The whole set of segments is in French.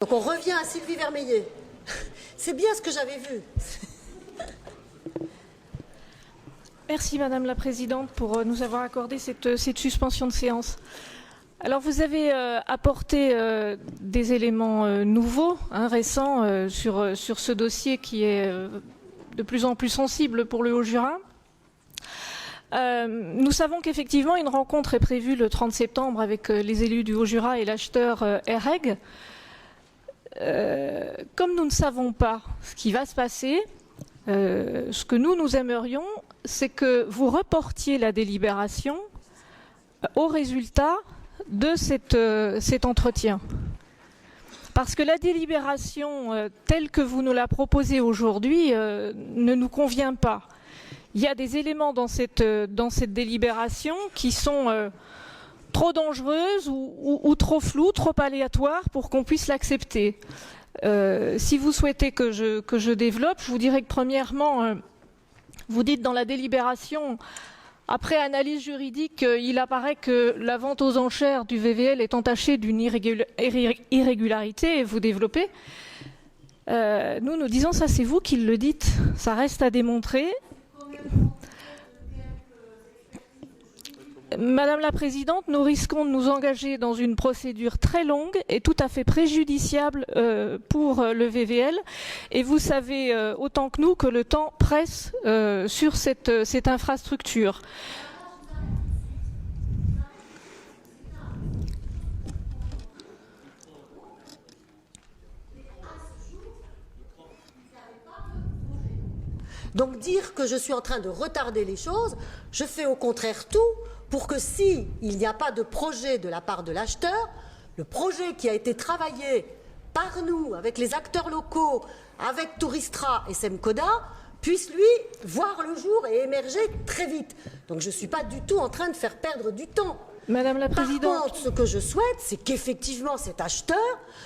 Donc on revient à Sylvie Vermeillet. C'est bien ce que j'avais vu. Merci Madame la Présidente pour nous avoir accordé cette suspension de séance. Alors vous avez apporté des éléments nouveaux, récents, sur ce dossier qui est de plus en plus sensible pour le Haut-Jura. Nous savons qu'effectivement une rencontre est prévue le 30 septembre avec les élus du Haut-Jura et l'acheteur EREG. Comme nous ne savons pas ce qui va se passer, ce que nous aimerions, c'est que vous reportiez la délibération au résultat de cet entretien. Parce que la délibération telle que vous nous la proposez aujourd'hui ne nous convient pas. Il y a des éléments dans cette délibération qui sont trop dangereuses ou trop floues, trop aléatoires pour qu'on puisse l'accepter. Si vous souhaitez que je développe, je vous dirais que premièrement, vous dites dans la délibération, après analyse juridique, il apparaît que la vente aux enchères du VVL est entachée d'une irrégularité, et vous développez. Nous disons ça, c'est vous qui le dites, ça reste à démontrer. Madame la Présidente, nous risquons de nous engager dans une procédure très longue et tout à fait préjudiciable pour le VVL. Et vous savez autant que nous que le temps presse sur cette infrastructure. Donc dire que je suis en train de retarder les choses, je fais au contraire tout pour que s'il n'y a pas de projet de la part de l'acheteur, le projet qui a été travaillé par nous, avec les acteurs locaux, avec Touristra et Semcoda, puisse lui voir le jour et émerger très vite. Donc je ne suis pas du tout en train de faire perdre du temps. Madame la Présidente. Par contre, ce que je souhaite, c'est qu'effectivement cet acheteur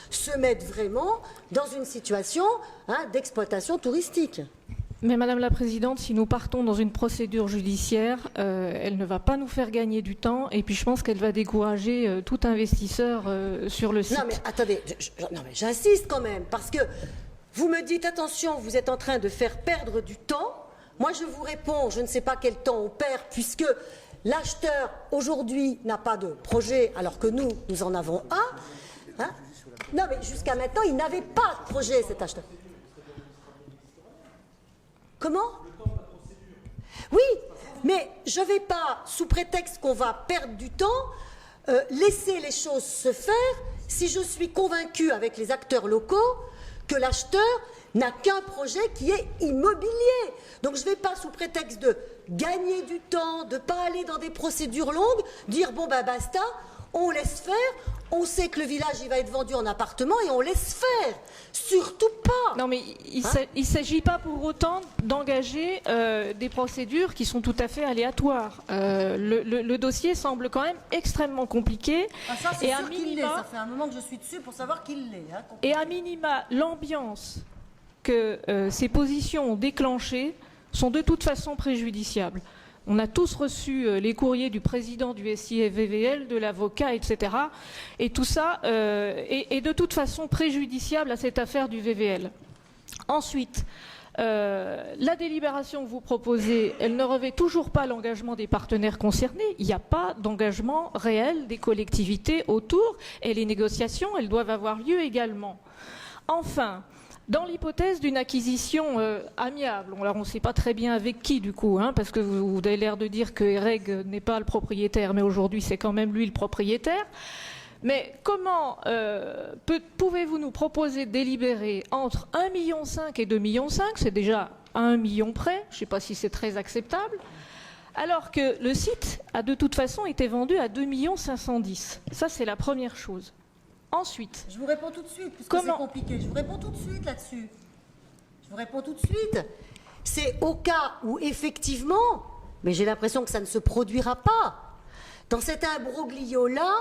se mette vraiment dans une situation d'exploitation touristique. Mais Madame la Présidente, si nous partons dans une procédure judiciaire, elle ne va pas nous faire gagner du temps et puis je pense qu'elle va décourager tout investisseur sur le site. Non mais attendez, j'insiste quand même parce que vous me dites attention, vous êtes en train de faire perdre du temps. Moi je vous réponds, je ne sais pas quel temps on perd puisque l'acheteur aujourd'hui n'a pas de projet alors que nous en avons un. Non mais jusqu'à maintenant, il n'avait pas de projet cet acheteur. Comment? Oui, mais je ne vais pas, sous prétexte qu'on va perdre du temps, laisser les choses se faire si je suis convaincue avec les acteurs locaux que l'acheteur n'a qu'un projet qui est immobilier. Donc je ne vais pas, sous prétexte de gagner du temps, de ne pas aller dans des procédures longues, dire bon ben basta, on laisse faire. On sait que le village il va être vendu en appartement et on laisse faire. Surtout pas. Non mais il ne s'agit pas pour autant d'engager des procédures qui sont tout à fait aléatoires. Le dossier semble quand même extrêmement compliqué. Ça c'est sûr qu'il l'est. Ça fait un moment que je suis dessus pour savoir qu'il l'est. Et à minima, l'ambiance que ces positions ont déclenchées sont de toute façon préjudiciables. On a tous reçu les courriers du président du SIVVL, de l'avocat, etc. Et tout ça est de toute façon préjudiciable à cette affaire du VVL. Ensuite, la délibération que vous proposez, elle ne revêt toujours pas l'engagement des partenaires concernés. Il n'y a pas d'engagement réel des collectivités autour et les négociations, elles doivent avoir lieu également. Enfin, dans l'hypothèse d'une acquisition amiable, alors on ne sait pas très bien avec qui du coup, parce que vous avez l'air de dire que EREG n'est pas le propriétaire, mais aujourd'hui c'est quand même lui le propriétaire. Mais comment pouvez-vous nous proposer de délibérer entre 1,5 million et 2,5 millions, c'est déjà à 1 million près, je ne sais pas si c'est très acceptable, alors que le site a de toute façon été vendu à 2,510 millions. Ça c'est la première chose. Ensuite, je vous réponds tout de suite, puisque c'est compliqué. Je vous réponds tout de suite là-dessus. Je vous réponds tout de suite. C'est au cas où, effectivement, mais j'ai l'impression que ça ne se produira pas, dans cet imbroglio-là,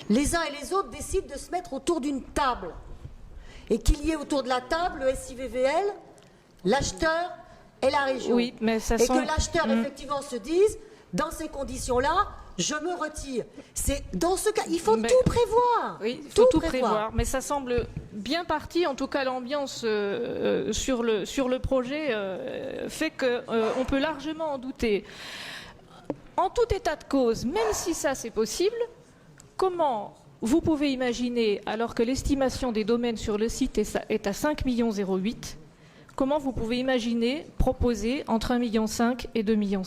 les uns et les autres décident de se mettre autour d'une table. Et qu'il y ait autour de la table le SIVVL, l'acheteur et la région. Oui, mais ça et que l'acheteur, effectivement, se dise, dans ces conditions-là, je me retire. C'est dans ce cas, il faut Mais- tout prévoir. Oui, il faut tout prévoir. Mais ça semble bien parti. En tout cas, l'ambiance sur le projet fait qu'on peut largement en douter. En tout état de cause, même si ça c'est possible, comment vous pouvez imaginer, alors que l'estimation des domaines sur le site est à 5,08 millions, comment vous pouvez imaginer proposer entre 1,5 million et 2,5 millions?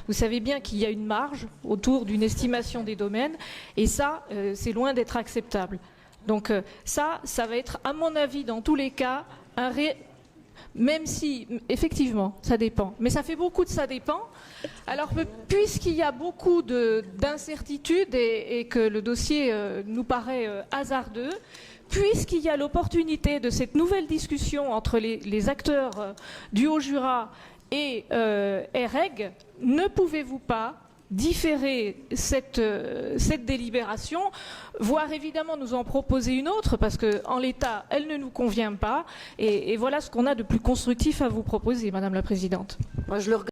Vous savez bien qu'il y a une marge autour d'une estimation des domaines, et ça, c'est loin d'être acceptable. Donc ça va être, à mon avis, dans tous les cas, même si, effectivement, ça dépend. Mais ça fait beaucoup de ça dépend. Alors, puisqu'il y a beaucoup d'incertitudes et que le dossier nous paraît hasardeux, puisqu'il y a l'opportunité de cette nouvelle discussion entre les acteurs du Haut-Jura et REG, ne pouvez-vous pas différer cette délibération, voire évidemment nous en proposer une autre, parce qu'en l'état, elle ne nous convient pas, et voilà ce qu'on a de plus constructif à vous proposer, Madame la Présidente. Moi, je le regarde.